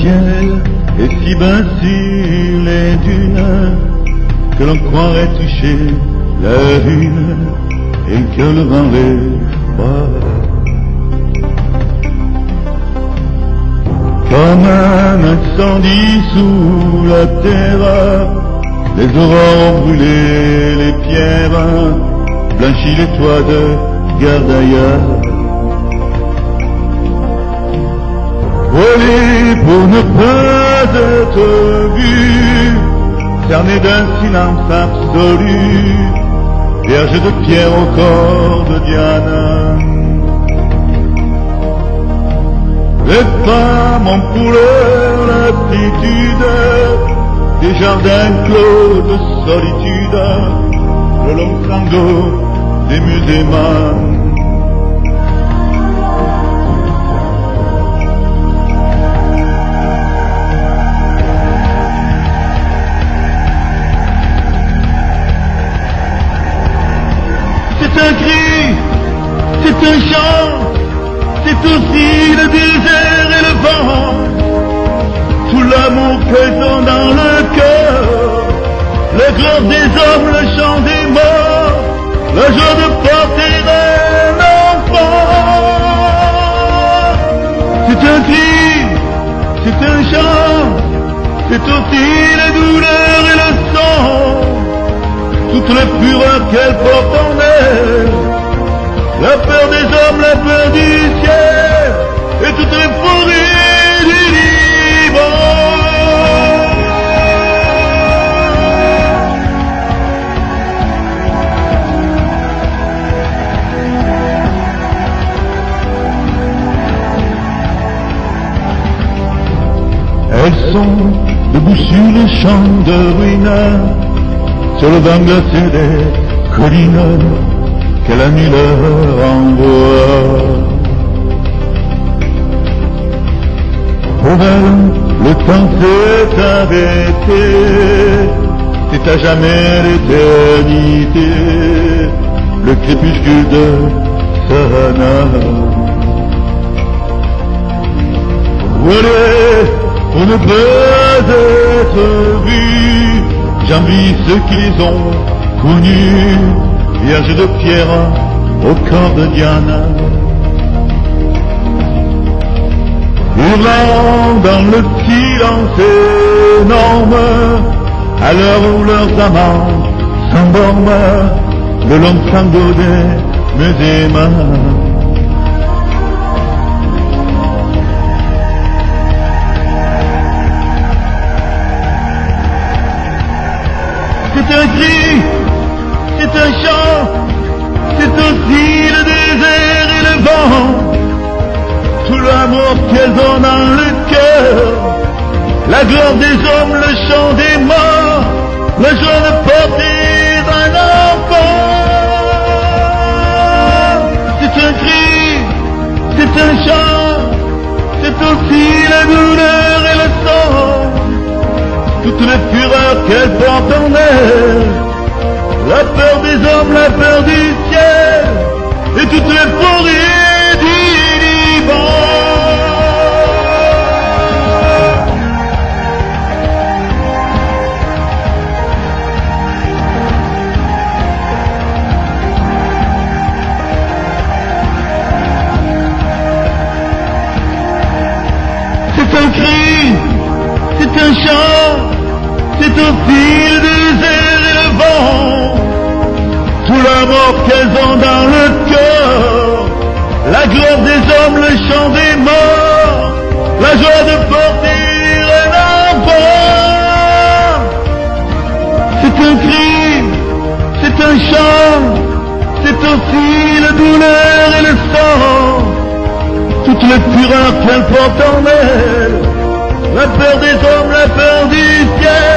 ciel est si bas sur les dunes que l'on croirait toucher la lune et que le vent les bras. Comme un incendie sous la terre, les aurores ont brûlé les pierres, blanchi les toits de Gardaïa. Voler pour ne pas être vu, cerné d'un silence absolu, vierge de pierre au corps de Diane. Les femmes ont pour leur lassitude des jardins clos de solitude, le long sanglot des musulmans. C'est un cri, c'est un chant, c'est aussi le désert et le vent, tout l'amour qu'ils ont dans le cœur, le gloire des hommes, le chant des morts, la joie de porter un enfant. C'est un cri, c'est un chant, c'est aussi la douleur et le sang, toute la fureur qu'elle porte en elle, la peur des hommes, la peur du ciel, et toute l'euphorie du Liban. Elles sont debout sur le champ de ruines, sur le banc glacé des collines que la nuit leur envoie. Pour elle, le temps s'est arrêté, c'est à jamais l'éternité, le crépuscule de Sana. Voler pour ne pas être vu, j'envie ceux qui les ont connus, vierge de pierre au corps de Diane. Hurlant dans le silence énorme, à l'heure où leurs amants s'endorment, le long sanglot des musulmans. C'est un cri, c'est un chant, c'est aussi le désert et le vent, tout l'amour qu'elles ont dans le cœur, la gloire des hommes, le chant des morts, la joie de porter un enfant. C'est un cri, c'est un chant, c'est aussi la douleur et le sang, toute la fureur qu'elles portent en elles, la peur des hommes, la peur du ciel, et toute l'euphorie du Liban. C'est un cri, c'est un chant, c'est aussi le désert et le vent, tout l'amour qu'elles ont dans le cœur, la gloire des hommes, le chant des morts, la joie de porter un enfant. C'est un cri, c'est un chant, c'est aussi la douleur et le sang, toute la fureur qu'elles portent en elles, la peur des hommes, la peur du ciel.